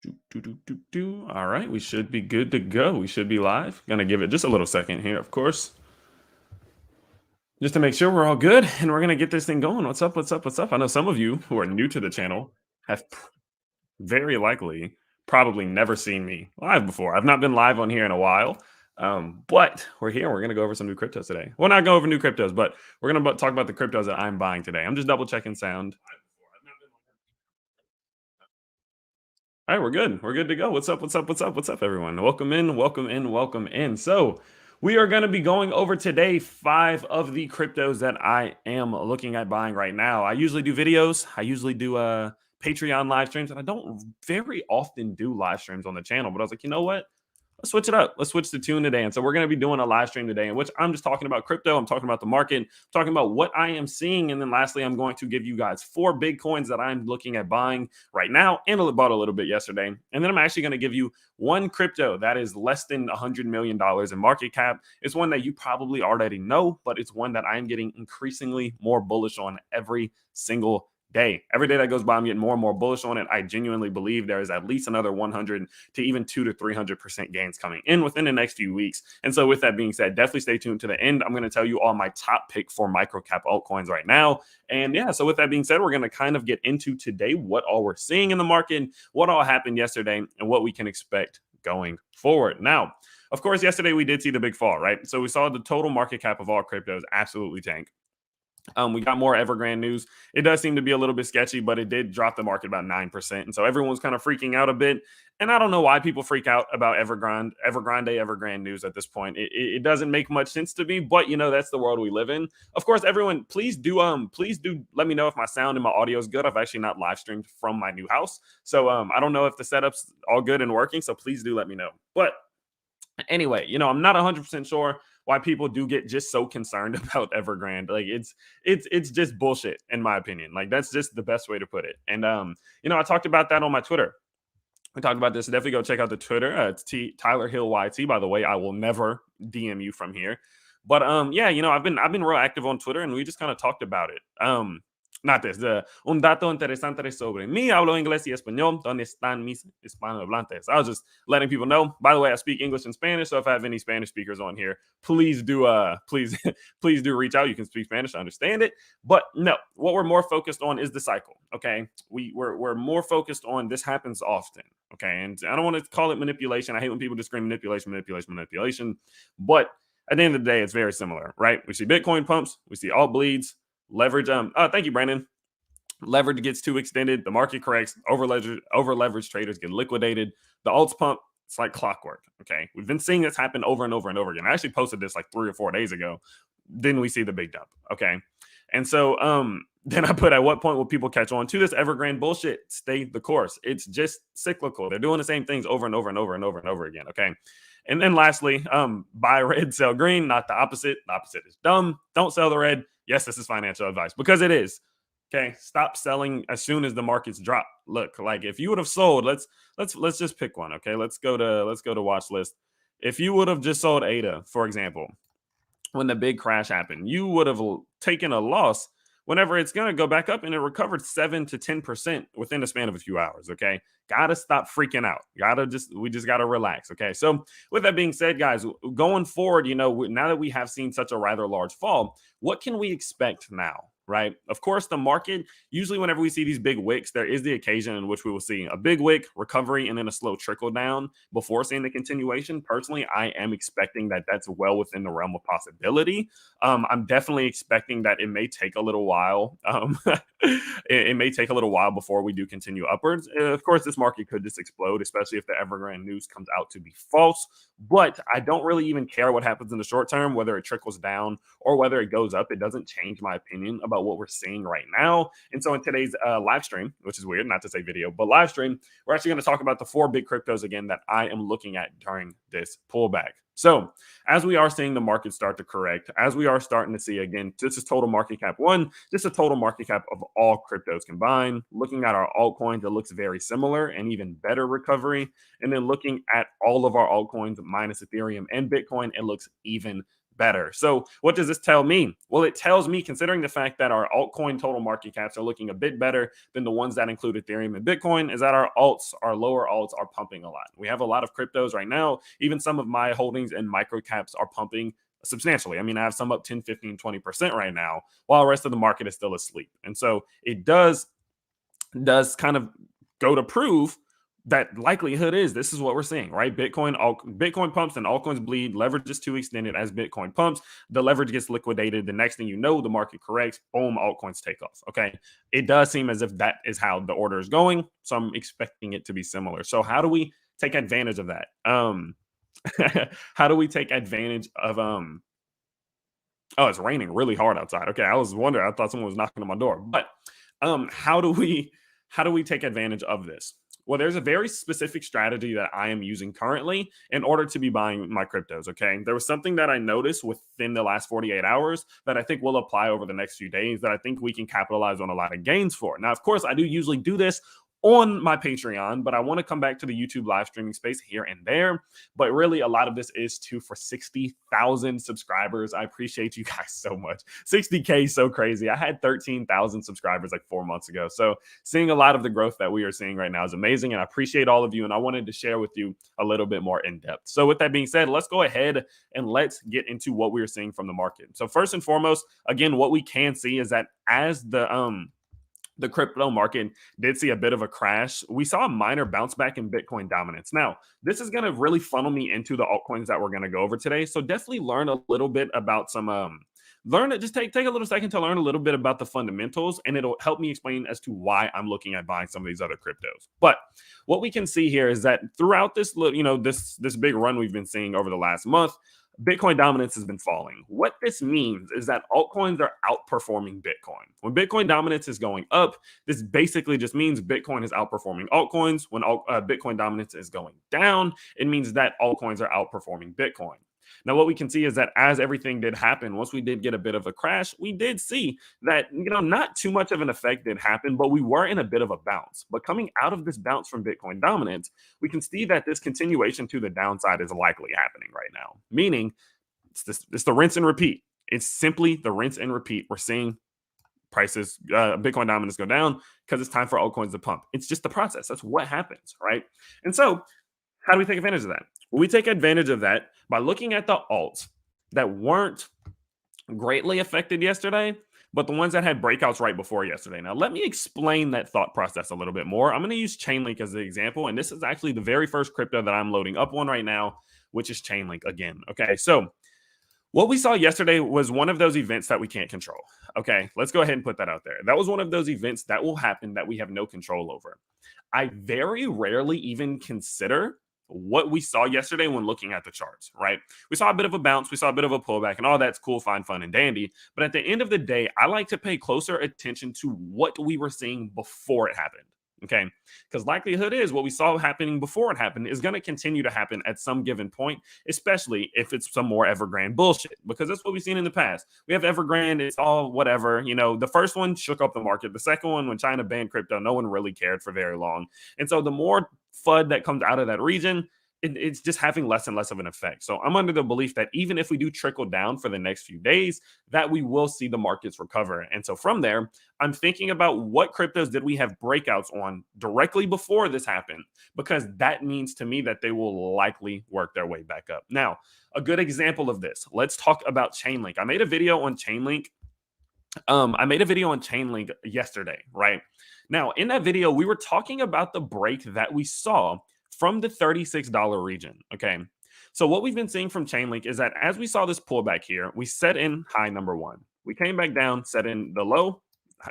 All right, we should be good to go. We should be live. Gonna give it just a little second here, of course, just to make sure we're all good and we're gonna get this thing going. What's up? What's up? What's up? I know some of you who are new to the channel have very likely probably never seen me live before. I've not been live on here in a while, but we're here. We're gonna go over some new cryptos today. Well, not go over new cryptos, but we're gonna talk about the cryptos that I'm buying today. I'm just double checking sound. All right, we're good. We're good to go. What's up? What's up? What's up? What's up, everyone? Welcome in, welcome in, welcome in. So, we are going to be going over today 5 of the cryptos that I am looking at buying right now. I usually do videos, I usually do Patreon live streams, and I don't very often do live streams on the channel. But I was like, you know what? Let's switch it up. Let's switch to tune today. And so we're going to be doing a live stream today in which I'm just talking about crypto. I'm talking about the market, talking about what I am seeing. And then lastly, I'm going to give you guys 4 big coins that I'm looking at buying right now and bought a little bit yesterday. And then I'm actually going to give you one crypto that is less than $100 million in market cap. It's one that you probably already know, but it's one that I'm getting increasingly more bullish on every single day. Every day that goes by, I'm getting more and more bullish on it. I genuinely believe there is at least another 100 to even 200 to 300% gains coming in within the next few weeks. And so, with that being said, definitely stay tuned to the end. I'm going to tell you all my top pick for micro cap altcoins right now. And yeah, so with that being said, we're going to kind of get into today what all we're seeing in the market, what all happened yesterday, and what we can expect going forward. Now, of course, yesterday we did see the big fall, right? So we saw the total market cap of all cryptos absolutely tank. We got more Evergrande news. It does seem to be a little bit sketchy, but it did drop the market about 9%. And so everyone's kind of freaking out a bit. And I don't know why people freak out about Evergrande news at this point. It doesn't make much sense to me, but that's the world we live in. Of course, everyone, please do let me know if my sound and my audio is good. I've actually not live streamed from my new house. So I don't know if the setup's all good and working. So please do let me know. But anyway, I'm not 100% sure why people do get just so concerned about Evergrande. Like it's just bullshit in my opinion. Like that's just the best way to put it. And I talked about that on my Twitter. We talked about this. Definitely go check out the Twitter. It's Tyler Hill YT. By the way, I will never DM you from here. But yeah, I've been real active on Twitter, and we just kind of talked about it. Not this. Un dato interesante sobre mí. Hablo inglés y español. ¿Dónde están mis hispanohablantes? I was just letting people know. By the way, I speak English and Spanish. So if I have any Spanish speakers on here, please do please please do reach out. You can speak Spanish, I understand it. But no, what we're more focused on is the cycle. Okay. We're more focused on this happens often. Okay. And I don't want to call it manipulation. I hate when people just scream manipulation. But at the end of the day, it's very similar, right? We see Bitcoin pumps, we see alt bleeds, leverage. Thank you, Brandon. Leverage gets too extended, the market corrects, over leveraged traders get liquidated, the alts pump. It's like clockwork. Okay, we've been seeing this happen over and over and over again. I actually posted this like 3 or 4 days ago. Then we see the big dump. Okay, and so then I put, at what point will people catch on to this Evergrande bullshit? Stay the course. It's just cyclical. They're doing the same things over and over and over and over and over again. Okay. And then lastly, buy red, sell green, not the opposite. The opposite is dumb. Don't sell the red. Yes, this is financial advice because it is. Okay. Stop selling as soon as the markets drop. Look, like if you would have sold, let's just pick one. Okay. Let's go to watch list. If you would have just sold ADA, for example, when the big crash happened, you would have taken a loss whenever it's going to go back up, and it recovered 7 to 10% within the span of a few hours. Okay. Gotta stop freaking out. We just gotta relax. Okay. So, with that being said, guys, going forward, now that we have seen such a rather large fall, what can we expect now? Right. Of course, the market, usually whenever we see these big wicks, there is the occasion in which we will see a big wick, recovery, and then a slow trickle down before seeing the continuation. Personally, I am expecting that that's well within the realm of possibility. I'm definitely expecting that it may take a little while. It may take a little while before we do continue upwards. Of course, this market could just explode, especially if the Evergrande news comes out to be false. But I don't really even care what happens in the short term, whether it trickles down or whether it goes up. It doesn't change my opinion about what we're seeing right now. And so in today's live stream, which is weird, not to say video, but live stream, we're actually going to talk about the 4 big cryptos again that I am looking at during this pullback. So, as we are seeing the market start to correct, as we are starting to see, again, this is total market cap one, this is total market cap of all cryptos combined. Looking at our altcoins, it looks very similar and even better recovery. And then looking at all of our altcoins minus Ethereum and Bitcoin, it looks even better. So what does this tell me? Well, it tells me, considering the fact that our altcoin total market caps are looking a bit better than the ones that include Ethereum and Bitcoin, is that our alts, our lower alts, are pumping a lot. We have a lot of cryptos right now. Even some of my holdings in micro caps are pumping substantially. I mean, I have some up 10, 15, 20% right now, while the rest of the market is still asleep. And so it does kind of go to prove that likelihood is this is what we're seeing, right? Bitcoin pumps and altcoins bleed. Leverage is too extended as Bitcoin pumps. The leverage gets liquidated. The next thing you know, the market corrects. Boom, altcoins take off. Okay, it does seem as if that is how the order is going. So I'm expecting it to be similar. So how do we take advantage of that? How do we take advantage of Oh, it's raining really hard outside. Okay, I was wondering. I thought someone was knocking on my door. But how do we take advantage of this? Well, there's a very specific strategy that I am using currently in order to be buying my cryptos. Okay, there was something that I noticed within the last 48 hours that I think will apply over the next few days that I think we can capitalize on a lot of gains for. Now, of course, I do usually do this on my Patreon, but I want to come back to the YouTube live streaming space here and there. But really, a lot of this is too for 60,000 subscribers. I appreciate you guys so much. 60K is so crazy. I had 13,000 subscribers like 4 months ago. So seeing a lot of the growth that we are seeing right now is amazing. And I appreciate all of you. And I wanted to share with you a little bit more in depth. So with that being said, let's go ahead and let's get into what we're seeing from the market. So first and foremost, again, what we can see is that as the crypto market did see a bit of a crash, we saw a minor bounce back in Bitcoin dominance. Now, this is going to really funnel me into the altcoins that we're going to go over today. So definitely learn a little bit about just take a little second to learn a little bit about the fundamentals, and it'll help me explain as to why I'm looking at buying some of these other cryptos. But what we can see here is that throughout this, this big run we've been seeing over the last month, Bitcoin dominance has been falling. What this means is that altcoins are outperforming Bitcoin. When Bitcoin dominance is going up, this basically just means Bitcoin is outperforming altcoins. When Bitcoin dominance is going down, it means that altcoins are outperforming Bitcoin. Now, what we can see is that as everything did happen, once we did get a bit of a crash, we did see that, not too much of an effect did happen, but we were in a bit of a bounce. But coming out of this bounce from Bitcoin dominance, we can see that this continuation to the downside is likely happening right now, meaning it's the rinse and repeat. It's simply the rinse and repeat. We're seeing prices, Bitcoin dominance go down because it's time for altcoins to pump. It's just the process. That's what happens, right? And so how do we take advantage of that? Well, we take advantage of that by looking at the alts that weren't greatly affected yesterday, but the ones that had breakouts right before yesterday. Now, let me explain that thought process a little bit more. I'm going to use Chainlink as the example, and this is actually the very first crypto that I'm loading up on right now, which is Chainlink again. Okay, so what we saw yesterday was one of those events that we can't control. Okay, let's go ahead and put that out there. That was one of those events that will happen that we have no control over. I very rarely even consider what we saw yesterday when looking at the charts, right? We saw a bit of a bounce, we saw a bit of a pullback, and all that's cool, fine, fun, and dandy. But at the end of the day, I like to pay closer attention to what we were seeing before it happened. Okay, because likelihood is what we saw happening before it happened is going to continue to happen at some given point, especially if it's some more Evergrande bullshit, because that's what we've seen in the past. We have Evergrande, it's all whatever. The first one shook up the market. The second one, when China banned crypto, no one really cared for very long. And so the more FUD that comes out of that region, it's just having less and less of an effect. So I'm under the belief that even if we do trickle down for the next few days, that we will see the markets recover. And so from there, I'm thinking about what cryptos did we have breakouts on directly before this happened, because that means to me that they will likely work their way back up. Now, a good example of this, let's talk about Chainlink. I made a video on Chainlink. Yesterday, right? Now, in that video, we were talking about the break that we saw from the $36 region. Okay, so what we've been seeing from Chainlink is that as we saw this pullback here, we set in high number one, we came back down, set in the low,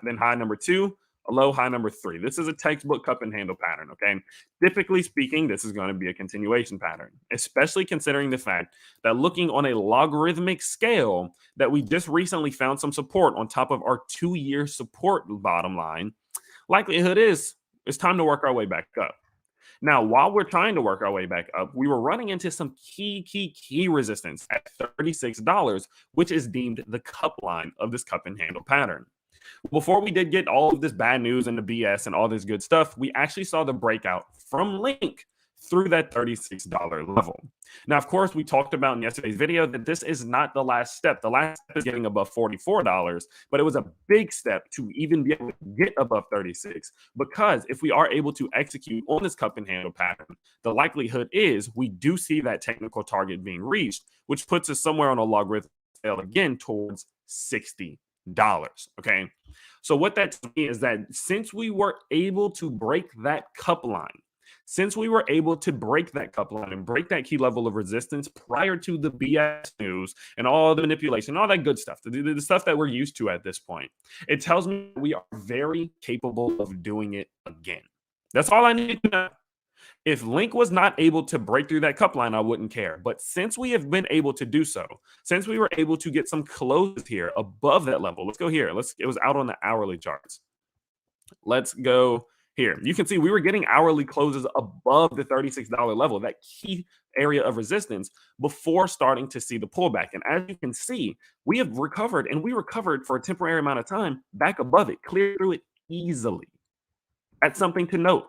then high number two, a low, high number three. This is a textbook cup and handle pattern. Okay, typically speaking, this is going to be a continuation pattern, especially considering the fact that looking on a logarithmic scale, that we just recently found some support on top of our 2-year support bottom line. Likelihood is it's time to work our way back up. Now, while we're trying to work our way back up, we were running into some key resistance at $36, which is deemed the cup line of this cup and handle pattern. Before we did get all of this bad news and the BS and all this good stuff, we actually saw the breakout from Link through that $36 level. Now, of course, we talked about in yesterday's video that this is not the last step. The last step is getting above $44, but it was a big step to even be able to get above 36, because if we are able to execute on this cup and handle pattern, the likelihood is we do see that technical target being reached, which puts us somewhere on a logarithmic scale again towards $60. Okay. So what that tells me is that since we were able to break that cup line, since we were able to break that cup line and break that key level of resistance prior to the BS news and all the manipulation, all that good stuff, the stuff that we're used to at this point, it tells me we are very capable of doing it again. That's all I need to know. If Link was not able to break through that cup line, I wouldn't care. But since we have been able to do so, since we were able to get some closes here above that level, let's go here. It was out on the hourly charts. Let's go here. You can see we were getting hourly closes above the $36 level, that key area of resistance, before starting to see the pullback. And as you can see, we have recovered, and we recovered for a temporary amount of time back above it, cleared through it easily. That's something to note.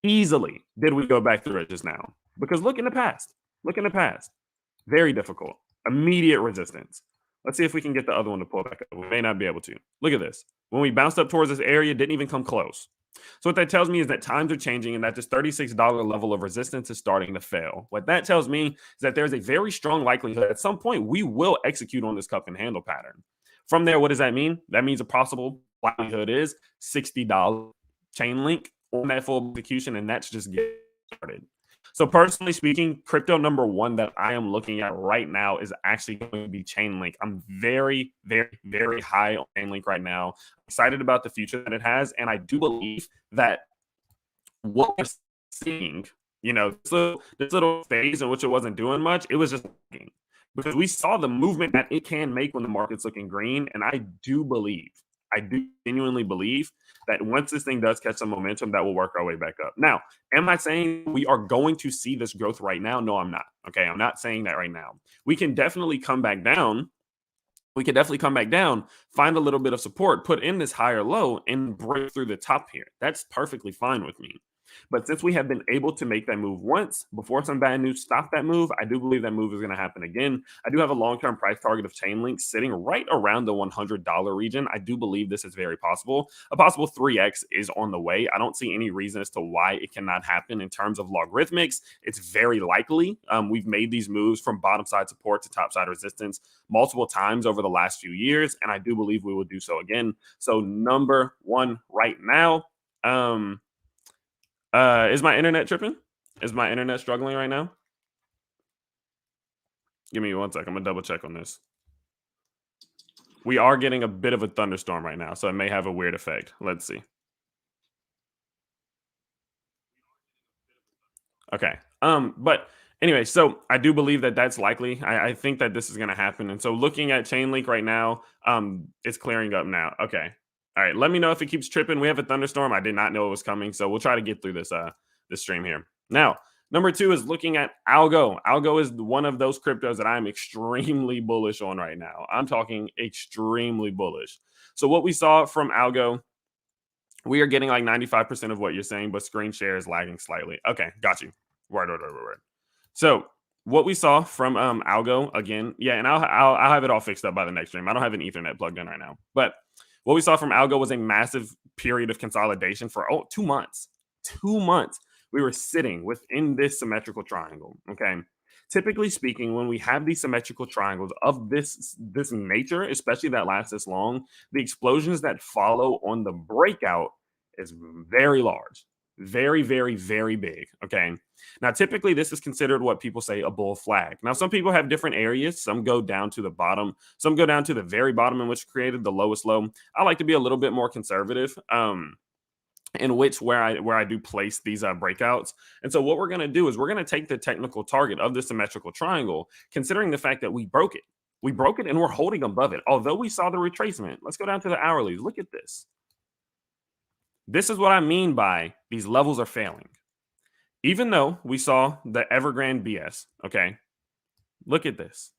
Easily did we go back through it just now. Because look in the past. Look in the past. Very difficult. Immediate resistance. Let's see if we can get the other one to pull back up. We may not be able to. Look at this. When we bounced up towards this area, didn't even come close. So what that tells me is that times are changing and that this $36 level of resistance is starting to fail. What that tells me is that there's a very strong likelihood at some point we will execute on this cup and handle pattern. From there, what does that mean? That means a possible likelihood is $60 chain link on that full execution, and that's just getting started. So personally speaking, crypto number one that I am looking at right now is actually going to be Chainlink. I'm very, very, very high on Chainlink right now. Excited about the future that it has, and I do believe that what we're seeing, this little phase in which it wasn't doing much, it was just working. Because we saw the movement that it can make when the market's looking green, and I do genuinely believe that once this thing does catch some momentum, that will work our way back up. Now, am I saying we are going to see this growth right now? No, I'm not. Okay, I'm not saying that right now. We can definitely come back down. Find a little bit of support, put in this higher low, and break through the top here. That's perfectly fine with me. But since we have been able to make that move once before some bad news stopped that move, I do believe that move is going to happen again. I do have a long-term price target of Chainlink sitting right around the $100 region. I do believe this is very possible. A possible 3x is on the way. I don't see any reason as to why it cannot happen in terms of logarithmics. It's very likely. We've made these moves from bottom side support to top side resistance multiple times over the last few years, and I do believe we will do so again. So number one right now, is my internet tripping? Is my internet struggling right now? Give me 1 second. I'm gonna double check on this. We are getting a bit of a thunderstorm right now, so it may have a weird effect. Let's see. Okay. But anyway, so I do believe that that's likely. I think that this is going to happen. And so looking at Chainlink right now, it's clearing up now. Okay. All right. Let me know if it keeps tripping. We have a thunderstorm. I did not know it was coming. So we'll try to get through this stream here. Now, number two is looking at Algo. Algo is one of those cryptos that I'm extremely bullish on right now. I'm talking extremely bullish. So what we saw from Algo, we are getting like 95% of what you're saying, but screen share is lagging slightly. Okay, got you. Right. So what we saw from Algo again, yeah, and I'll have it all fixed up by the next stream. I don't have an Ethernet plugged in right now, but what we saw from Algo was a massive period of consolidation for 2 months. 2 months we were sitting within this symmetrical triangle. Okay, typically speaking, when we have these symmetrical triangles of this nature, especially that last this long, the explosions that follow on the breakout is very large. Very, very, very big. Okay. Now, typically, this is considered what people say a bull flag. Now, some people have different areas. Some go down to the bottom. Some go down to the very bottom in which created the lowest low. I like to be a little bit more conservative. In which where I do place these breakouts. And so what we're going to do is we're going to take the technical target of the symmetrical triangle, considering the fact that we broke it. We broke it and we're holding above it. Although we saw the retracement. Let's go down to the hourlies. Look at this. This is what I mean by these levels are failing. Even though we saw the Evergrande BS, okay? Look at this.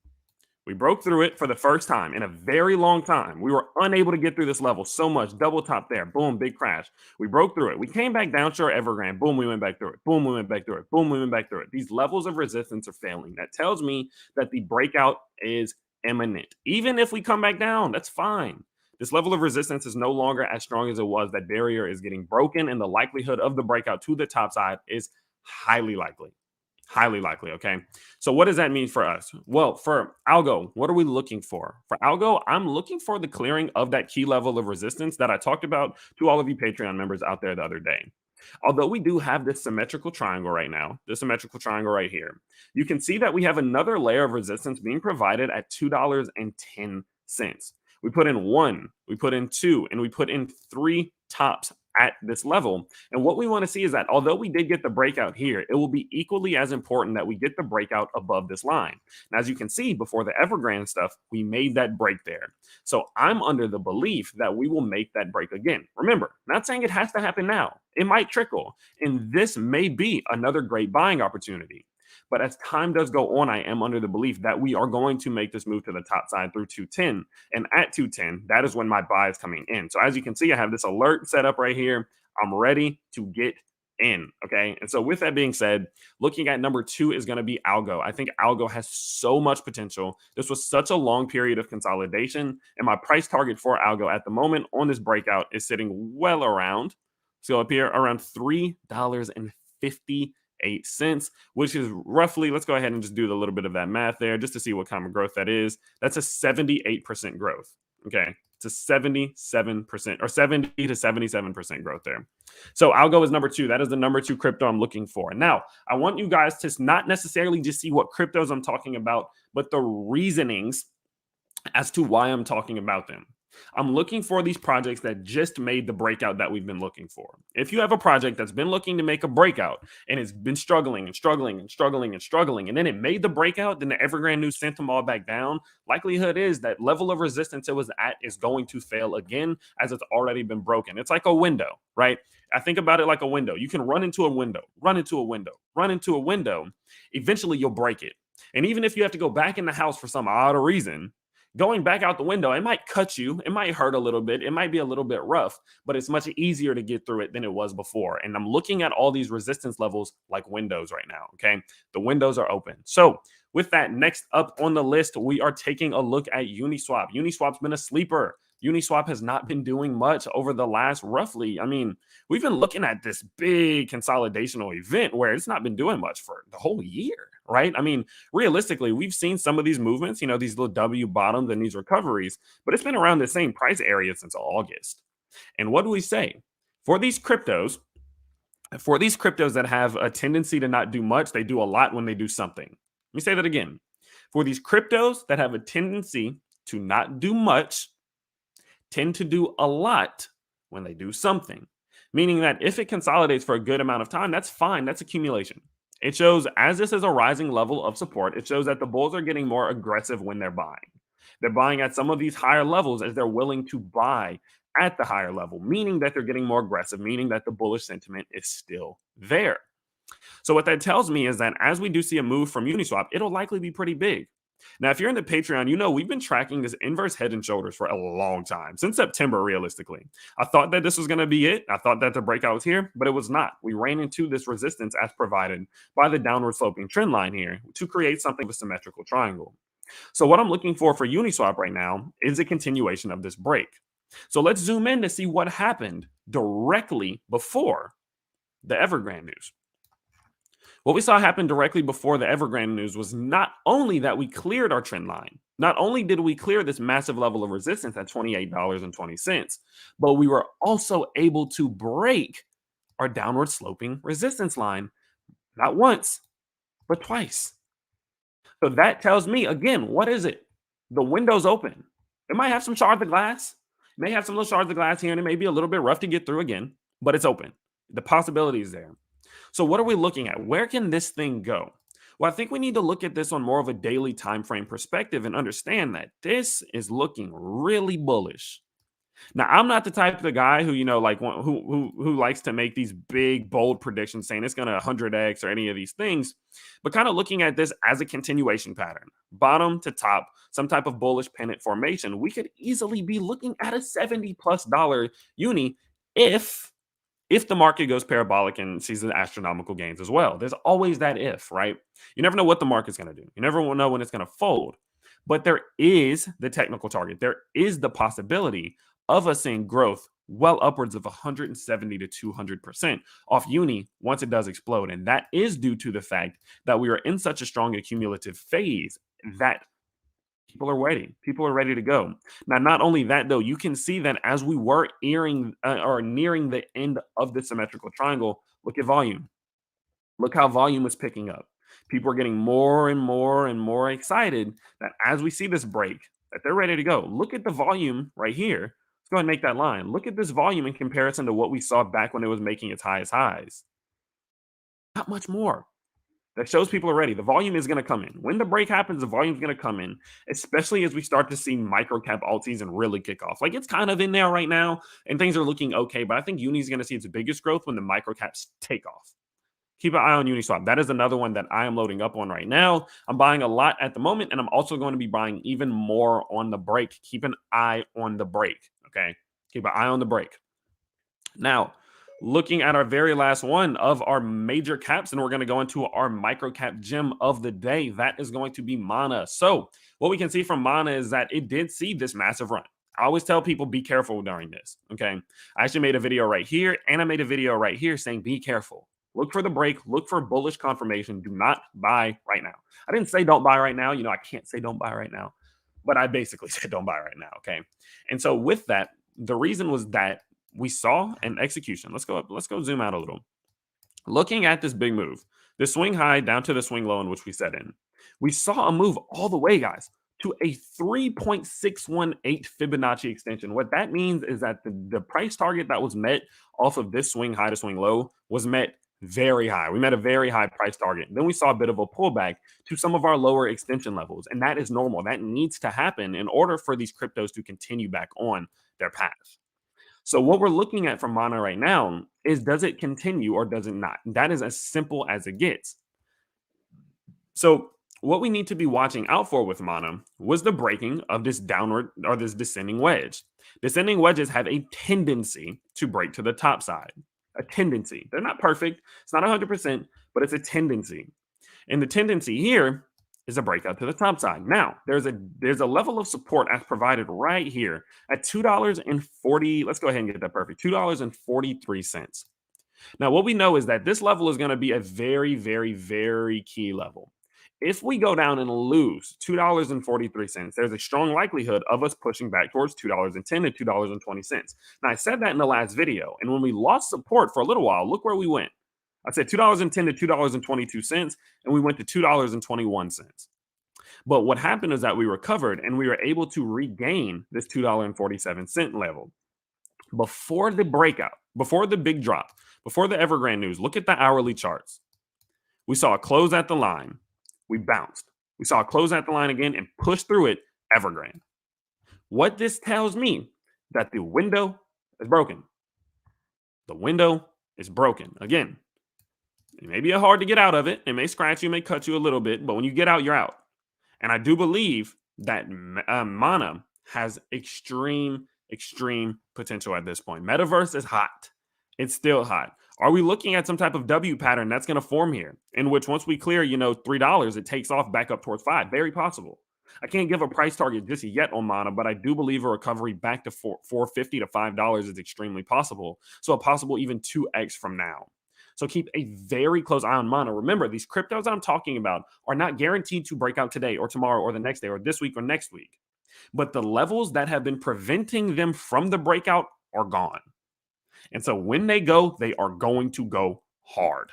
We broke through it for the first time in a very long time. We were unable to get through this level so much. Double top there. Boom, big crash. We broke through it. We came back down to our Evergrande. Boom, we went back through it. Boom, we went back through it. Boom, we went back through it. These levels of resistance are failing. That tells me that the breakout is imminent. Even if we come back down, that's fine. This level of resistance is no longer as strong as it was. That barrier is getting broken, and the likelihood of the breakout to the top side is highly likely. Highly likely. Okay. So, what does that mean for us? Well, for Algo, what are we looking for? For Algo, I'm looking for the clearing of that key level of resistance that I talked about to all of you Patreon members out there the other day. Although we do have this symmetrical triangle right now, this symmetrical triangle right here, you can see that we have another layer of resistance being provided at $2.10. We put in one, we put in two, and we put in three tops at this level. And what we want to see is that although we did get the breakout here, it will be equally as important that we get the breakout above this line. And as you can see, before the Evergrande stuff, we made that break there. So I'm under the belief that we will make that break again. Remember, not saying it has to happen now. It might trickle. And this may be another great buying opportunity. But as time does go on, I am under the belief that we are going to make this move to the top side through 210. And at 210, that is when my buy is coming in. So as you can see, I have this alert set up right here. I'm ready to get in. Okay. And so with that being said, looking at number two is going to be Algo. I think Algo has so much potential. This was such a long period of consolidation. And my price target for Algo at the moment on this breakout is sitting well around. So up here around $3.58, which is roughly, let's go ahead and just do a little bit of that math there just to see what kind of growth that is. That's a 78% growth. Okay. It's a 77% or 70 to 77% growth there. So Algo is number two. That is the number two crypto I'm looking for. Now, I want you guys to not necessarily just see what cryptos I'm talking about, but the reasonings as to why I'm talking about them. I'm looking for these projects that just made the breakout that we've been looking for. If you have a project that's been looking to make a breakout and it's been struggling and struggling and struggling and struggling, and then it made the breakout, then the Evergrande news sent them all back down, likelihood is that level of resistance it was at is going to fail again as it's already been broken. It's like a window, right? I think about it like a window. You can run into a window, run into a window, run into a window. Eventually you'll break it. And even if you have to go back in the house for some odd reason, going back out the window, it might cut you. It might hurt a little bit. It might be a little bit rough, but it's much easier to get through it than it was before. And I'm looking at all these resistance levels like windows right now. Okay. The windows are open. So with that, next up on the list, we are taking a look at Uniswap. Uniswap's been a sleeper. Uniswap has not been doing much over the last roughly, we've been looking at this big consolidational event where it's not been doing much for the whole year, right? Realistically, we've seen some of these movements, these little W bottoms and these recoveries, but it's been around the same price area since August. And what do we say? For these cryptos that have a tendency to not do much, they do a lot when they do something. Let me say that again. For these cryptos that have a tendency to not do much, tend to do a lot when they do something. Meaning that if it consolidates for a good amount of time, that's fine. That's accumulation. It shows, as this is a rising level of support, it shows that the bulls are getting more aggressive when they're buying. They're buying at some of these higher levels as they're willing to buy at the higher level, meaning that they're getting more aggressive, meaning that the bullish sentiment is still there. So what that tells me is that as we do see a move from Uniswap, it'll likely be pretty big. Now, if you're in the Patreon, we've been tracking this inverse head and shoulders for a long time, since September, realistically. I thought that this was going to be it. I thought that the breakout was here, but it was not. We ran into this resistance as provided by the downward sloping trend line here to create something of a symmetrical triangle. So what I'm looking for Uniswap right now is a continuation of this break. So let's zoom in to see what happened directly before the Evergrande news. What we saw happen directly before the Evergrande news was not only that we cleared our trend line, not only did we clear this massive level of resistance at $28.20, but we were also able to break our downward sloping resistance line, not once, but twice. So that tells me, again, what is it? The window's open. It might have some shards of glass. It may have some little shards of glass here, and it may be a little bit rough to get through again, but it's open. The possibility is there. So what are we looking at? Where can this thing go? Well, I think we need to look at this on more of a daily time frame perspective and understand that this is looking really bullish. Now, I'm not the type of the guy who, like who likes to make these big, bold predictions saying it's going to 100x or any of these things, but kind of looking at this as a continuation pattern, bottom to top, some type of bullish pennant formation. We could easily be looking at a $70+ uni if the market goes parabolic and sees the astronomical gains as well. There's always that if, right? You never know what the market's going to do. You never will know when it's going to fold. But there is the technical target. There is the possibility of us seeing growth well upwards of 170 to 200% off uni once it does explode. And that is due to the fact that we are in such a strong accumulative phase that people are waiting. People are ready to go. Now, not only that, though, you can see that as we were nearing the end of the symmetrical triangle, look at volume. Look how volume is picking up. People are getting more and more and more excited that as we see this break, that they're ready to go. Look at the volume right here. Let's go ahead and make that line. Look at this volume in comparison to what we saw back when it was making its highest highs. Not much more. That shows people are ready. The volume is going to come in. When the break happens, the volume is going to come in, especially as we start to see micro cap alt season really kick off. Like it's kind of in there right now and things are looking okay, but I think Uni is going to see its biggest growth when the micro caps take off. Keep an eye on Uniswap. That is another one that I am loading up on right now. I'm buying a lot at the moment, and I'm also going to be buying even more on the break. Keep an eye on the break. Okay. Keep an eye on the break. Now, looking at our very last one of our major caps, and we're going to go into our micro cap gem of the day. That is going to be Mana. So, what we can see from Mana is that it did see this massive run. I always tell people be careful during this. Okay. I actually made a video right here, and I made a video right here saying be careful. Look for the break, look for bullish confirmation. Do not buy right now. I didn't say don't buy right now. I can't say don't buy right now, but I basically said don't buy right now. Okay. And so, with that, the reason was that we saw an execution. Let's go up. Let's go zoom out a little. Looking at this big move, the swing high down to the swing low in which we set in, we saw a move all the way, guys, to a 3.618 Fibonacci extension. What that means is that the price target that was met off of this swing high to swing low was met very high. We met a very high price target. Then we saw a bit of a pullback to some of our lower extension levels. And that is normal. That needs to happen in order for these cryptos to continue back on their path. So what we're looking at from Mana right now is does it continue or does it not? That is as simple as it gets. So what we need to be watching out for with Mana was the breaking of this downward or this descending wedge. Descending wedges have a tendency to break to the top side. A tendency. They're not perfect. It's not 100%, but it's a tendency. And the tendency here is a breakout to the top side. Now, there's a level of support as provided right here at $2.40. Let's go ahead and get that perfect. $2.43. Now, what we know is that this level is going to be a very, very, very key level. If we go down and lose $2.43, there's a strong likelihood of us pushing back towards $2.10 and $2.20. Now, I said that in the last video, and when we lost support for a little while, look where we went. I said $2.10 to $2.22, and we went to $2.21. But what happened is that we recovered and we were able to regain this $2.47 level. Before the breakout, before the big drop, before the Evergrande news, look at the hourly charts. We saw a close at the line. We bounced. We saw a close at the line again and pushed through it, Evergrande. What this tells me that the window is broken. The window is broken. Again, it may be hard to get out of it. It may scratch you, may cut you a little bit, but when you get out, you're out. And I do believe that Mana has extreme potential at this point. Metaverse is hot. It's still hot. Are we looking at some type of W pattern that's going to form here, in which once we clear, $3, it takes off back up towards $5? Very possible. I can't give a price target just yet on Mana, but I do believe a recovery back to $4.50 to $5 is extremely possible. So a possible even 2x from now. So keep a very close eye on Mana. Remember, these cryptos that I'm talking about are not guaranteed to break out today or tomorrow or the next day or this week or next week. But the levels that have been preventing them from the breakout are gone. And so when they go, they are going to go hard.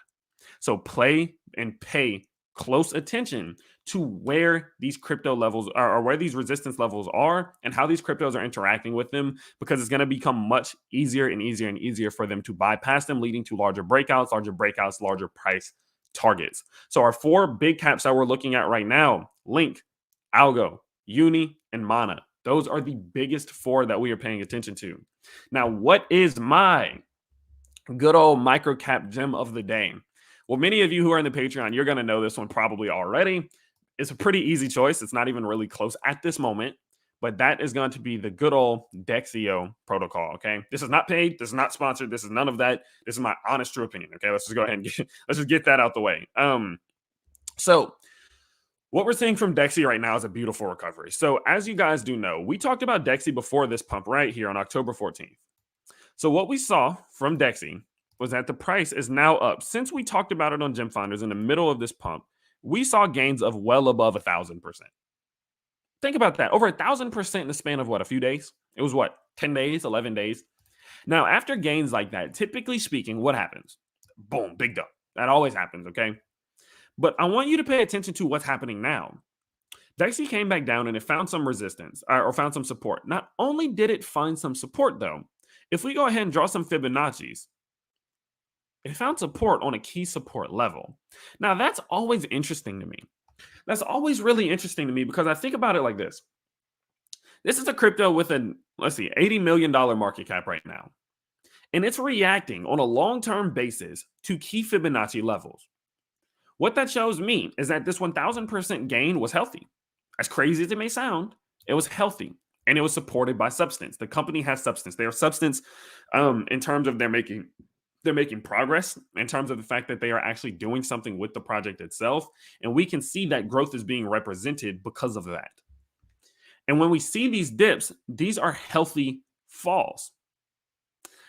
So play and pay close attention to where these crypto levels are, or where these resistance levels are, and how these cryptos are interacting with them, because it's going to become much easier and easier and easier for them to bypass them, leading to larger breakouts, larger price targets. So our four big caps that we're looking at right now: Link, Algo, Uni, and Mana. Those are the biggest four that we are paying attention to. Now, what is my good old micro cap gem of the day? Well, many of you who are in the Patreon, you're going to know this one probably already. It's a pretty easy choice. It's not even really close at this moment, but that is going to be the good old Dexio protocol. Okay, this is not paid. This is not sponsored. This is none of that. This is my honest true opinion. Okay, let's just go ahead and let's just get that out the way. So what we're seeing from Dexy right now is a beautiful recovery. So as you guys do know, we talked about Dexy before this pump right here on October 14th. So what we saw from Dexy was that the price is now up. Since we talked about it on Gem Finders in the middle of this pump, we saw gains of well above 1,000%. Think about that. Over 1,000% in the span of what, a few days? It was what, 10 days, 11 days? Now, after gains like that, typically speaking, what happens? Boom, big dump. That always happens, okay? But I want you to pay attention to what's happening now. Dexy came back down and it found some resistance or found some support. Not only did it find some support, though, if we go ahead and draw some Fibonacci's, it found support on a key support level. Now, that's always interesting to me. That's always really interesting to me because I think about it like this. This is a crypto with an, let's see, $80 million market cap right now. And it's reacting on a long-term basis to key Fibonacci levels. What that shows me is that this 1,000% gain was healthy. As crazy as it may sound, it was healthy. And it was supported by substance. The company has substance. They are substance in terms of they're making progress, in terms of the fact that they are actually doing something with the project itself. And we can see that growth is being represented because of that. And when we see these dips, these are healthy falls.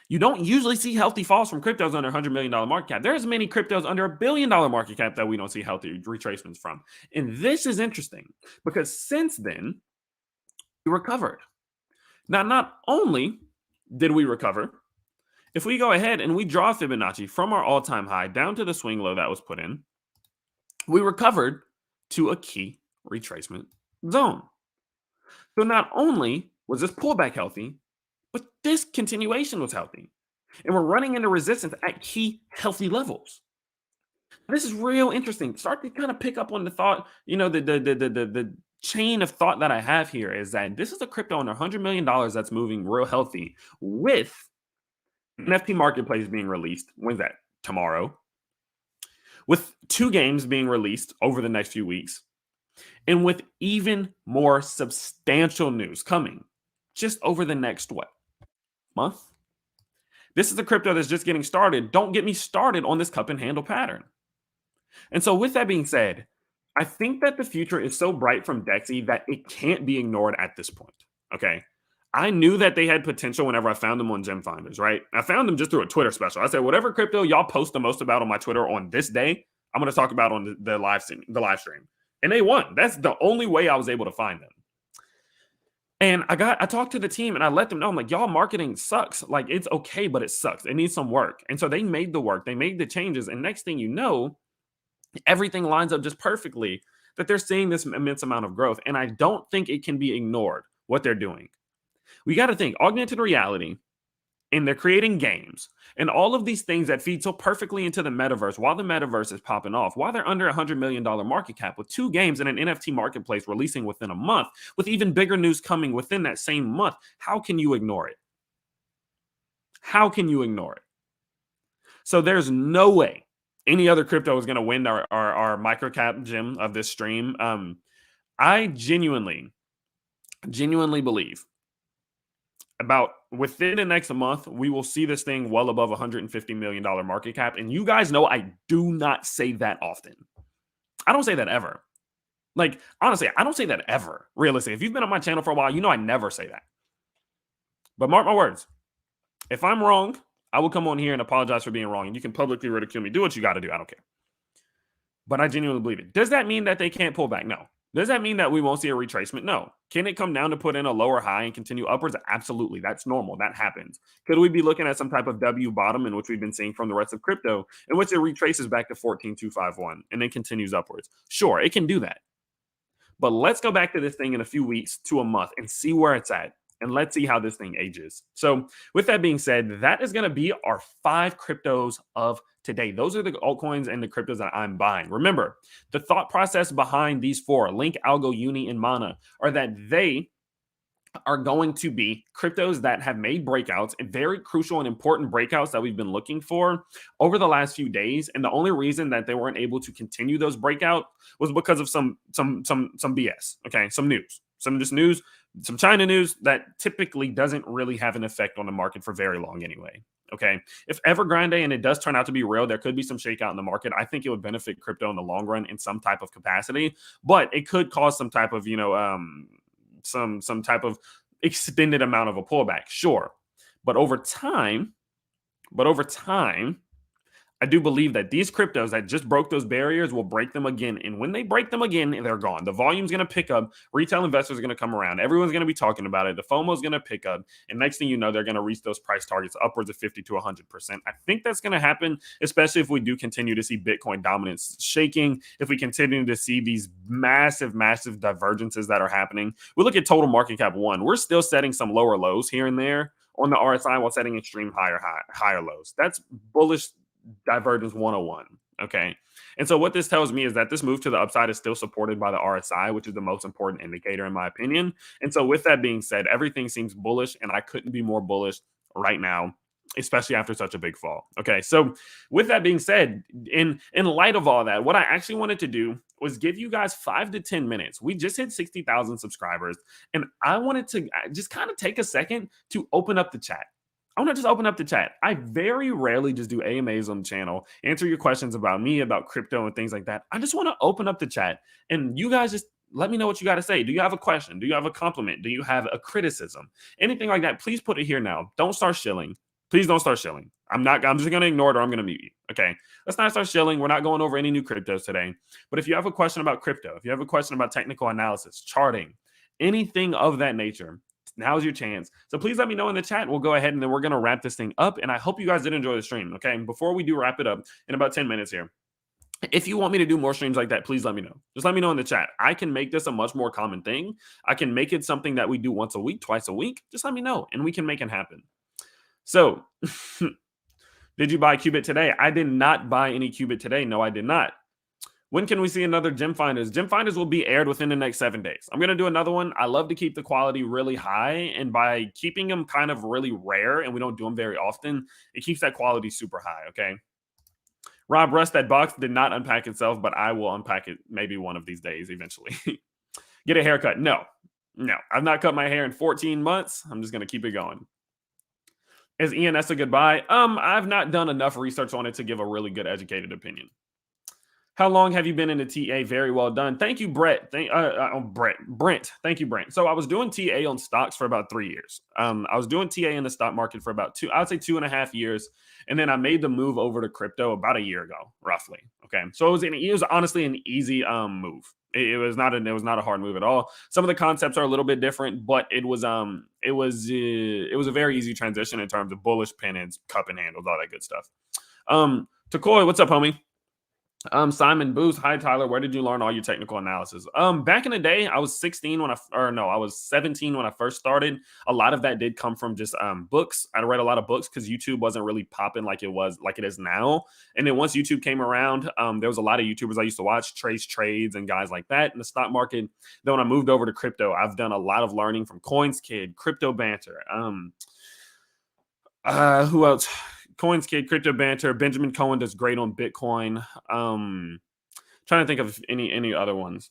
You don't usually see healthy falls from cryptos under $100 million market cap. There's many cryptos under $1 billion market cap that we don't see healthy retracements from. And this is interesting because since then, we recovered. Now, not only did we recover, if we go ahead and we draw Fibonacci from our all-time high down to the swing low that was put in, we recovered to a key retracement zone. So not only was this pullback healthy, but this continuation was healthy. And we're running into resistance at key healthy levels. This is real interesting. Start to kind of pick up on the thought, the chain of thought that I have here is that this is a crypto under $100 million that's moving real healthy with NFT marketplace being released. When's that? Tomorrow. With 2 games being released over the next few weeks. And with even more substantial news coming just over the next, month? This is a crypto that's just getting started. Don't get me started on this cup and handle pattern. And so with that being said, I think that the future is so bright from Dexy that it can't be ignored at this point. Okay. I knew that they had potential whenever I found them on Gem Finders, right? I found them just through a Twitter special. I said, whatever crypto y'all post the most about on my Twitter on this day, I'm going to talk about on the live stream. And they won. That's the only way I was able to find them. And I talked to the team and I let them know, I'm like, y'all marketing sucks. Like, it's okay, but it sucks. It needs some work. And so they made the work. They made the changes. And next thing you know, everything lines up just perfectly that they're seeing this immense amount of growth. And I don't think it can be ignored what they're doing. We got to think augmented reality, and they're creating games and all of these things that feed so perfectly into the metaverse while the metaverse is popping off, while they're under $100 million market cap with 2 games in an NFT marketplace releasing within a month with even bigger news coming within that same month. How can you ignore it? How can you ignore it? So there's no way any other crypto is going to win our microcap gem of this stream. I genuinely believe about within the next month, we will see this thing well above $150 million market cap. And you guys know I do not say that often. I don't say that ever. Like, honestly, I don't say that ever. Realistically, if you've been on my channel for a while, you know I never say that. But mark my words. If I'm wrong, I will come on here and apologize for being wrong. And you can publicly ridicule me. Do what you got to do. I don't care. But I genuinely believe it. Does that mean that they can't pull back? No. Does that mean that we won't see a retracement? No. Can it come down to put in a lower high and continue upwards? Absolutely. That's normal. That happens. Could we be looking at some type of W bottom in which we've been seeing from the rest of crypto, in which it retraces back to 14,251 and then continues upwards? Sure, it can do that. But let's go back to this thing in a few weeks to a month and see where it's at. And let's see how this thing ages. So with that being said, that is going to be our 5 cryptos of today. Those are the altcoins and the cryptos that I'm buying. Remember, the thought process behind these 4, Link, Algo, Uni, and Mana, are that they are going to be cryptos that have made breakouts, and very crucial and important breakouts that we've been looking for over the last few days. And the only reason that they weren't able to continue those breakout was because of some BS. Okay, some news, some just news, some China news that typically doesn't really have an effect on the market for very long anyway. Okay, if Evergrande and it does turn out to be real, there could be some shakeout in the market. I think it would benefit crypto in the long run in some type of capacity, but it could cause some type of some type of extended amount of a pullback, sure. But over time, but over time, I do believe that these cryptos that just broke those barriers will break them again. And when they break them again, they're gone. The volume's going to pick up. Retail investors are going to come around. Everyone's going to be talking about it. The FOMO is going to pick up. And next thing you know, they're going to reach those price targets upwards of 50 to 100%. I think that's going to happen, especially if we do continue to see Bitcoin dominance shaking, if we continue to see these massive, massive divergences that are happening. We look at total market cap one. We're still setting some lower lows here and there on the RSI while setting extreme higher lows. That's bullish divergence 101. Okay. And so what this tells me is that this move to the upside is still supported by the RSI, which is the most important indicator in my opinion. And so with that being said, everything seems bullish, and I couldn't be more bullish right now, especially after such a big fall. Okay. So with that being said, in light of all that, what I actually wanted to do was give you guys 5 to 10 minutes. We just hit 60,000 subscribers, and I wanted to just kind of take a second to open up the chat. I want to just open up the chat. I very rarely just do AMAs on the channel, answer your questions about me, about crypto and things like that. I just want to open up the chat, and you guys just let me know what you got to say. Do you have a question? Do you have a compliment? Do you have a criticism? Anything like that, please put it here now. Don't start shilling. Please don't start shilling. I'm just going to ignore it, or I'm going to mute you. Okay. Let's not start shilling. We're not going over any new cryptos today. But if you have a question about crypto, if you have a question about technical analysis, charting, anything of that nature, now's your chance. So please let me know in the chat. We'll go ahead and then we're going to wrap this thing up. And I hope you guys did enjoy the stream. Okay. Before we do wrap it up in about 10 minutes here, if you want me to do more streams like that, please let me know. Just let me know in the chat. I can make this a much more common thing. I can make it something that we do once a week, twice a week. Just let me know and we can make it happen. So did you buy Qubit today? I did not buy any Qubit today. No, I did not. When can we see another Gem Finders? Gem Finders will be aired within the next 7 days. I'm going to do another one. I love to keep the quality really high. And by keeping them kind of really rare, and we don't do them very often, it keeps that quality super high, okay? Rob Rust, that box did not unpack itself, but I will unpack it maybe one of these days eventually. Get a haircut? No. I've not cut my hair in 14 months. I'm just going to keep it going. Is ENS a goodbye? I've not done enough research on it to give a really good educated opinion. How long have you been in the TA? Very well done. Thank you, Brett. Brent. Thank you, Brent. So I was doing TA on stocks for about 3 years. I was doing TA in the stock market for about I would say 2.5 years. And then I made the move over to crypto about a year ago, roughly. Okay. So it was honestly an easy move. It was not a hard move at all. Some of the concepts are a little bit different, but it was a very easy transition in terms of bullish pennants, cup and handles, all that good stuff. Takoy, what's up, homie? Simon Booth, hi Tyler. Where did you learn all your technical analysis? Back in the day, I was 17 when I first started. A lot of that did come from just books. I read a lot of books because YouTube wasn't really popping like it is now. And then once YouTube came around, there was a lot of YouTubers I used to watch, Trace Trades and guys like that in the stock market. Then when I moved over to crypto, I've done a lot of learning from Coins Kid, Crypto Banter. Who else? Coins Kid, Crypto Banter, Benjamin Cohen does great on Bitcoin. Trying to think of any other ones.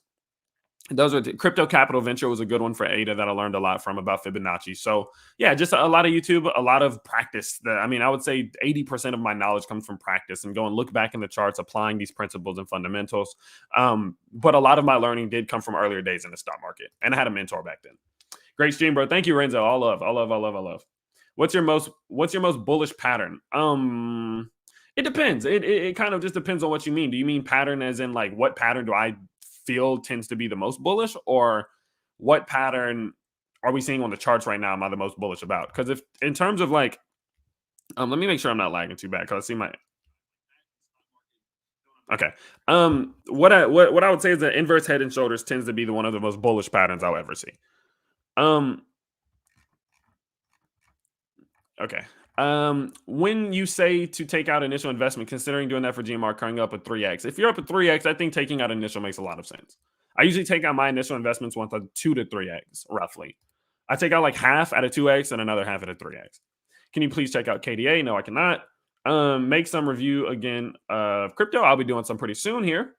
Those are Crypto Capital Venture was a good one for Ada that I learned a lot from about Fibonacci. So yeah, just a lot of YouTube, a lot of practice. I would say 80% of my knowledge comes from practice and go and look back in the charts, applying these principles and fundamentals. But a lot of my learning did come from earlier days in the stock market, and I had a mentor back then. Great stream, bro. Thank you, Renzo. All love. What's your most bullish pattern? It depends. It kind of just depends on what you mean. Do you mean pattern as in like what pattern do I feel tends to be the most bullish, or what pattern are we seeing on the charts right now am I the most bullish about? Because if in terms of like, let me make sure I'm not lagging too bad because I see my. Okay. What I would say is that inverse head and shoulders tends to be one of the most bullish patterns I'll ever see. Okay. When you say to take out initial investment, considering doing that for GMR currently up at 3x. If you're up at 3x, I think taking out initial makes a lot of sense. I usually take out my initial investments once at 2 to 3x, roughly. I take out like half at a 2x and another half at a 3x. Can you please check out KDA? No, I cannot. Make some review again of crypto. I'll be doing some pretty soon here.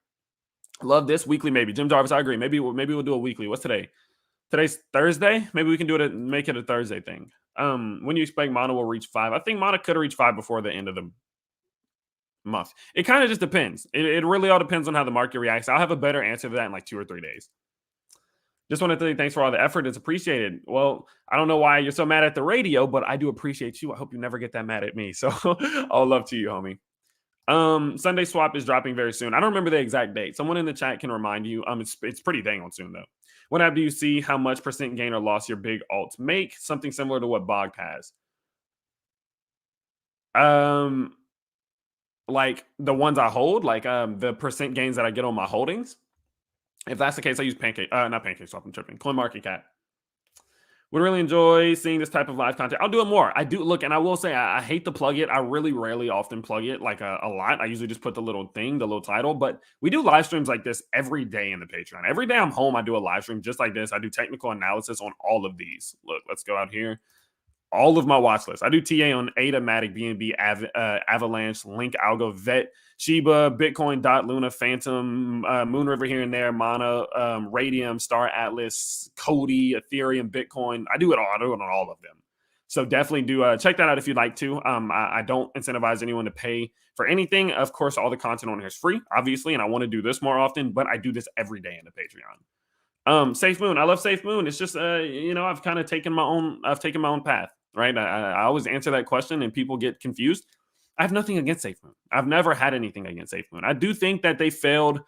Love this weekly, maybe. Jim Jarvis, I agree. Maybe we'll do a weekly. What's today? Today's Thursday. Maybe we can do it. Make it a Thursday thing. When you expect Mana will reach 5? I think Mana could reach 5 before the end of the month. It kind of just depends. It really all depends on how the market reacts. I'll have a better answer to that in like 2 or 3 days. Just want to say thanks for all the effort. It's appreciated. Well, I don't know why you're so mad at the radio, but I do appreciate you. I hope you never get that mad at me. So all love to you, homie. Sunday swap is dropping very soon. I don't remember the exact date. Someone in the chat can remind you. It's pretty dang on soon though. What app do you see how much percent gain or loss your big alts make? Something similar to what Bog has. Like the ones I hold, like the percent gains that I get on my holdings. If that's the case, I use not PancakeSwap. I'm tripping. CoinMarketCap. Would really enjoy seeing this type of live content. I'll do it more. I do look, and I will say I hate to plug it. I really rarely often plug it like a lot. I usually just put the little thing, the little title, but we do live streams like this every day in the Patreon. Every day I'm home, I do a live stream just like this. I do technical analysis on all of these. Look, let's go out here. All of my watch lists. I do TA on ADA, Matic, BNB, Avalanche, Link, Algo, Vet, Shiba, Bitcoin, Dot, Luna, Phantom, Moonriver here and there, Mana, Radium, Star Atlas, Cody, Ethereum, Bitcoin. I do it all. I do it on all of them. So definitely do check that out if you'd like to. I don't incentivize anyone to pay for anything. Of course, all the content on here is free, obviously, and I want to do this more often, but I do this every day in the Patreon. Safe Moon. I love Safe Moon. It's just I've kind of taken my own path, right? I always answer that question and people get confused. I have nothing against Safe Moon. I've never had anything against Safe Moon. I do think that they failed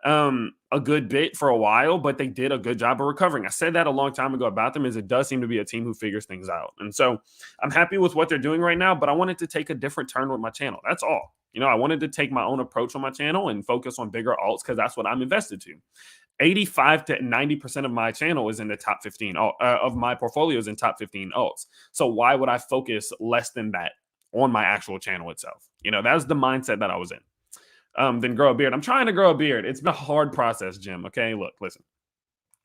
a good bit for a while, but they did a good job of recovering. I said that a long time ago about them, is it does seem to be a team who figures things out. And so I'm happy with what they're doing right now, but I wanted to take a different turn with my channel. That's all. I wanted to take my own approach on my channel and focus on bigger alts because that's what I'm invested to. 85 to 90% of my channel is in the top 15 of my portfolios in top 15 alts. So why would I focus less than that on my actual channel itself? That's the mindset that I was in. Then grow a beard. I'm trying to grow a beard. It's been a hard process, Jim. Okay, look, listen.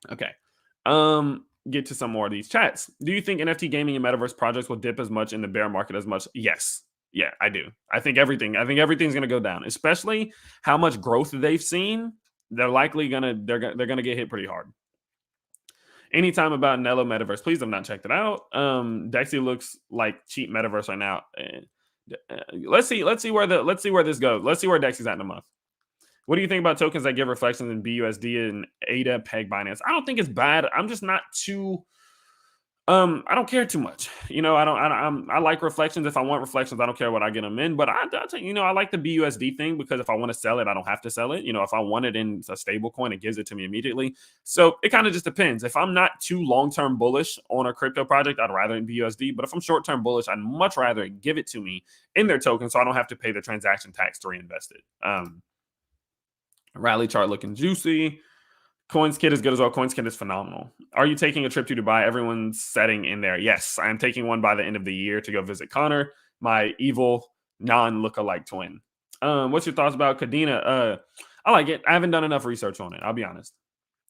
Okay. Get to some more of these chats. Do you think NFT gaming and metaverse projects will dip as much in the bear market as much? Yes. Yeah, I do. I think everything's going to go down, especially how much growth they've seen. They're likely gonna get hit pretty hard. Anytime about Nello Metaverse, please have not checked it out. Dexy looks like cheap Metaverse right now. Let's see where this goes. Let's see where Dexy's at in a month. What do you think about tokens that give reflections in BUSD and ADA, Peg, Binance? I don't think it's bad. I'm just not too. I don't care too much. I like reflections. If I want reflections, I don't care what I get them in. But I like the BUSD thing because if I want to sell it, I don't have to sell it. If I want it in a stable coin, it gives it to me immediately. So it kind of just depends. If I'm not too long-term bullish on a crypto project, I'd rather in BUSD. But if I'm short-term bullish, I'd much rather give it to me in their token so I don't have to pay the transaction tax to reinvest it. Rally chart looking juicy. CoinsKit is good as well. CoinsKit is phenomenal. Are you taking a trip to Dubai? Everyone's setting in there. Yes, I am taking one by the end of the year to go visit Connor, my evil non-lookalike twin. What's your thoughts about Kadena? I like it. I haven't done enough research on it. I'll be honest.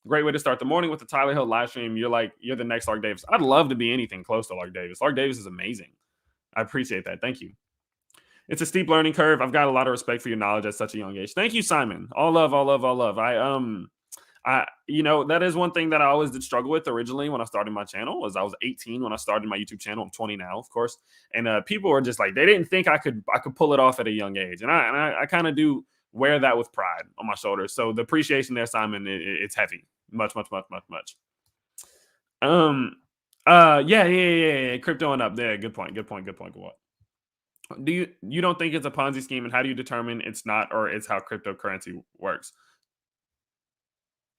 Great way to start the morning with the Tyler Hill live stream. You're the next Lark Davis. I'd love to be anything close to Lark Davis. Lark Davis is amazing. I appreciate that. Thank you. It's a steep learning curve. I've got a lot of respect for your knowledge at such a young age. Thank you, Simon. All love, all love, all love. That is one thing that I always did struggle with originally when I started my channel. Was I was 18 when I started my YouTube channel. I'm 20 now, of course. And people were just like, they didn't think I could pull it off at a young age. And I kind of do wear that with pride on my shoulders. So the appreciation there, Simon, it's heavy. Much, much, much, much, much. Yeah. Crypto and up there. Good point. What? You don't think it's a Ponzi scheme, and how do you determine it's not, or it's how cryptocurrency works?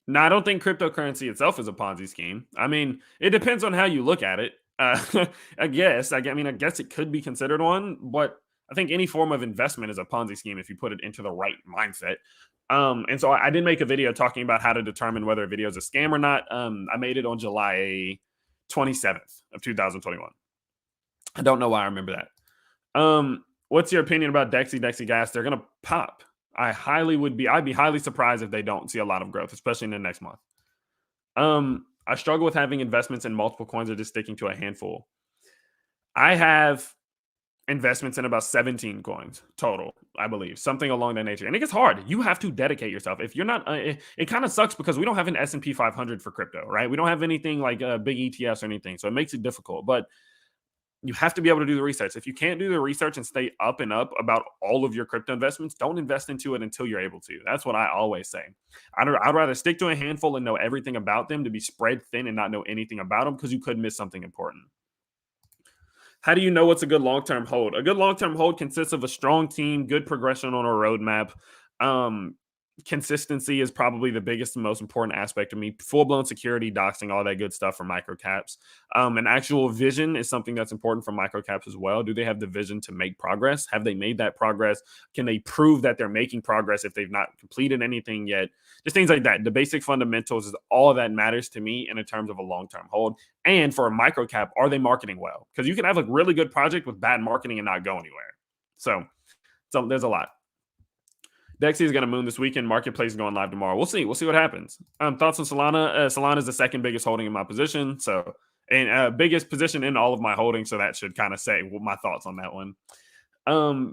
No, I don't think cryptocurrency itself is a Ponzi scheme. I mean, it depends on how you look at it. I guess it could be considered one, but I think any form of investment is a Ponzi scheme if you put it into the right mindset. And so I did make a video talking about how to determine whether a video is a scam or not. I made it on July 27th of 2021. I don't know why I remember that. What's your opinion about Dexy Gas? They're going to pop. I'd be highly surprised if they don't see a lot of growth, especially in the next month. I struggle with having investments in multiple coins or just sticking to a handful. I have investments in about 17 coins total, I believe, something along that nature. And it gets hard. You have to dedicate yourself. If you're not, it kind of sucks because we don't have an S&P 500 for crypto, right? We don't have anything like big ETFs or anything. So it makes it difficult. But you have to be able to do the research. If you can't do the research and stay up and up about all of your crypto investments, don't invest into it until you're able to. That's what I always say. I'd rather stick to a handful and know everything about them to be spread thin and not know anything about them because you could miss something important. How do you know what's a good long-term hold? A good long-term hold consists of a strong team, good progression on a roadmap. Um, Consistency is probably the biggest and most important aspect to me. Full-blown security, doxing, all that good stuff for microcaps. An actual vision is something that's important for microcaps as well. Do they have the vision to make progress? Have they made that progress? Can they prove that they're making progress if they've not completed anything yet? Just things like that. The basic fundamentals is all that matters to me in terms of a long-term hold. And for a microcap, are they marketing well? Because you can have a really good project with bad marketing and not go anywhere. So there's a lot. Dexy is going to moon this weekend. Marketplace is going live tomorrow. We'll see. We'll see what happens. Thoughts on Solana? Solana is the second biggest holding in my position. And biggest position in all of my holdings. So that should kind of say my thoughts on that one.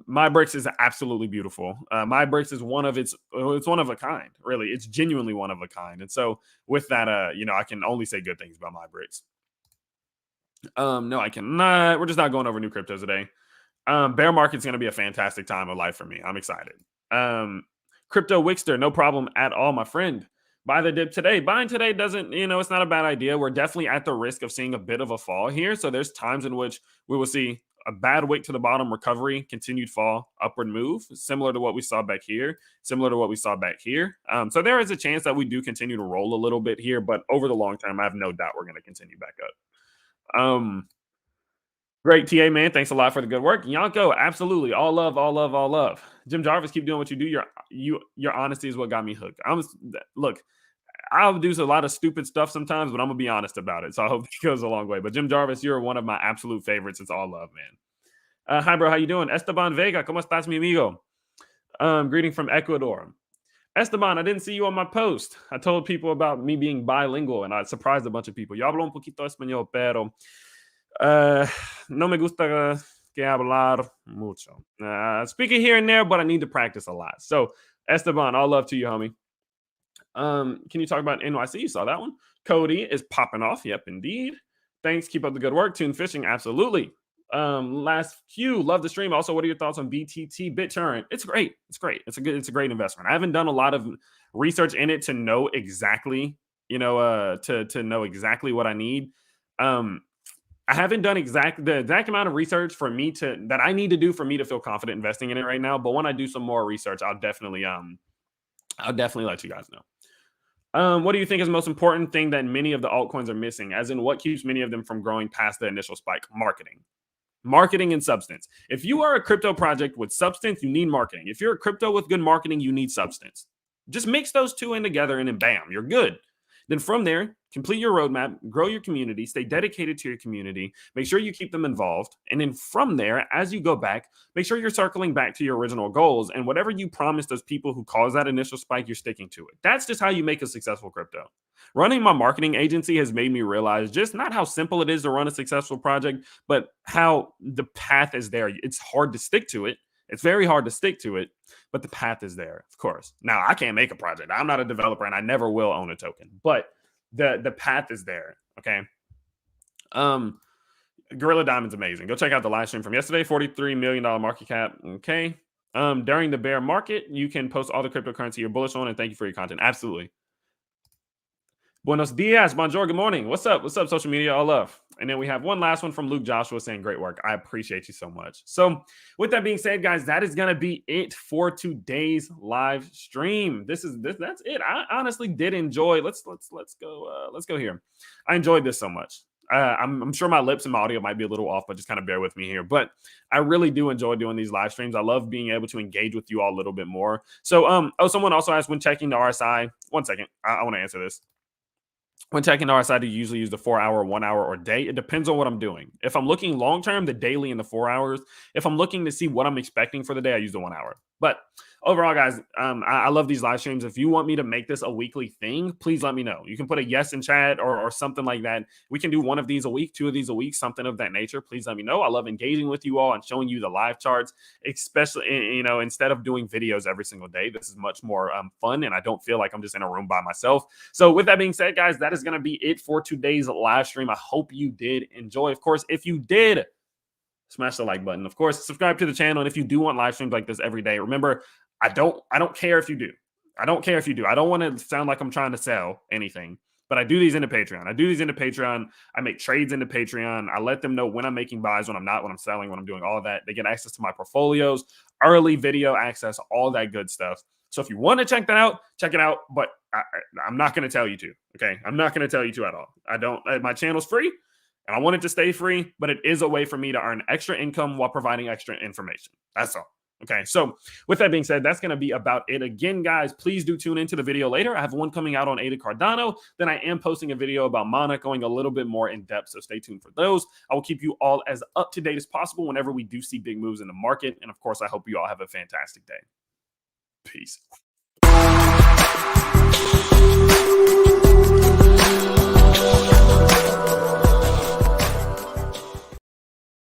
My bricks is absolutely beautiful. My bricks is it's one of a kind, really. It's genuinely one of a kind. And so with that, I can only say good things about my bricks. No, I cannot. We're just not going over new cryptos today. Bear market's going to be a fantastic time of life for me. I'm excited. Crypto Wixter, no problem at all, my friend. Buy the dip today. Buying today doesn't, it's not a bad idea. We're definitely at the risk of seeing a bit of a fall here. So there's times in which we will see a bad wick to the bottom, recovery, continued fall, upward move, similar to what we saw back here, So there is a chance that we do continue to roll a little bit here, but over the long term, I have no doubt we're going to continue back up. Great TA, man. Thanks a lot for the good work. Yanko, absolutely. All love, all love, all love. Jim Jarvis, keep doing what you do. Your honesty is what got me hooked. Look, I'll do a lot of stupid stuff sometimes, but I'm gonna be honest about it. So I hope it goes a long way. But Jim Jarvis, you're one of my absolute favorites. It's all love, man. Hi, bro. How you doing? Esteban Vega, ¿cómo estás, mi amigo? Greeting from Ecuador. Esteban, I didn't see you on my post. I told people about me being bilingual, and I surprised a bunch of people. Yo hablo un poquito español, pero no me gusta que hablar mucho. Speaking here and there, but I need to practice a lot. So, Esteban, all love to you, homie. Can you talk about NYC? You saw that one. Cody is popping off. Yep, indeed. Thanks. Keep up the good work. Tune Fishing, absolutely. Last Q, love the stream. Also, what are your thoughts on BTT BitTorrent? It's great. It's great. It's a great investment. I haven't done a lot of research in it to know exactly, to know exactly what I need. I haven't done the exact amount of research that I need to do for me to feel confident investing in it right now. But when I do some more research, I'll definitely let you guys know. What do you think is the most important thing that many of the altcoins are missing? As in, what keeps many of them from growing past the initial spike? Marketing and substance. If you are a crypto project with substance, you need marketing. If you're a crypto with good marketing, you need substance. Just mix those two in together and then bam, you're good. Then from there, complete your roadmap, grow your community, stay dedicated to your community, make sure you keep them involved. And then from there, as you go back, make sure you're circling back to your original goals. And whatever you promised those people who caused that initial spike, you're sticking to it. That's just how you make a successful crypto. Running my marketing agency has made me realize just not how simple it is to run a successful project, but how the path is there. It's hard to stick to it. It's very hard to stick to it, but the path is there, of course. Now, I can't make a project. I'm not a developer, and I never will own a token, but the path is there, okay? Gorilla Diamond's amazing. Go check out the live stream from yesterday, $43 million market cap, okay? During the bear market, you can post all the cryptocurrency you're bullish on, and thank you for your content. Absolutely. Buenos dias, bonjour, good morning. What's up, social media? All love. And then we have one last one from Luke Joshua saying, great work. I appreciate you so much. So with that being said, guys, that is going to be it for today's live stream. That's it. I honestly did enjoy. Let's go here. I enjoyed this so much. I'm sure my lips and my audio might be a little off, but just kind of bear with me here. But I really do enjoy doing these live streams. I love being able to engage with you all a little bit more. So, someone also asked when checking the RSI. One second. I want to answer this. When checking RSI, do you usually use the 4 hour, 1 hour, or day? It depends on what I'm doing. If I'm looking long term, the daily and the 4 hours. If I'm looking to see what I'm expecting for the day, I use the 1 hour. But overall, guys, I love these live streams. If you want me to make this a weekly thing, please let me know. You can put a yes in chat or something like that. We can do one of these a week, two of these a week, something of that nature. Please let me know. I love engaging with you all and showing you the live charts, especially, instead of doing videos every single day. This is much more fun, and I don't feel like I'm just in a room by myself. So with that being said, guys, that is going to be it for today's live stream. I hope you did enjoy. Of course, if you did, smash the like button. Of course, subscribe to the channel. And if you do want live streams like this every day, remember, I don't care if you do. I don't care if you do. I don't want to sound like I'm trying to sell anything, but I do these into Patreon. I make trades into Patreon. I let them know when I'm making buys, when I'm not, when I'm selling, when I'm doing all of that. They get access to my portfolios, early video access, all that good stuff. So if you want to check that out, check it out. But I'm not going to tell you to. Okay, I'm not going to tell you to at all. I don't. My channel's free. And I want it to stay free, but it is a way for me to earn extra income while providing extra information. That's all. Okay, so with that being said, that's going to be about it. Again, guys, please do tune into the video later. I have one coming out on Ada Cardano. Then I am posting a video about Mana, going a little bit more in depth, so stay tuned for those. I will keep you all as up to date as possible whenever we do see big moves in the market. And of course, I hope you all have a fantastic day. Peace.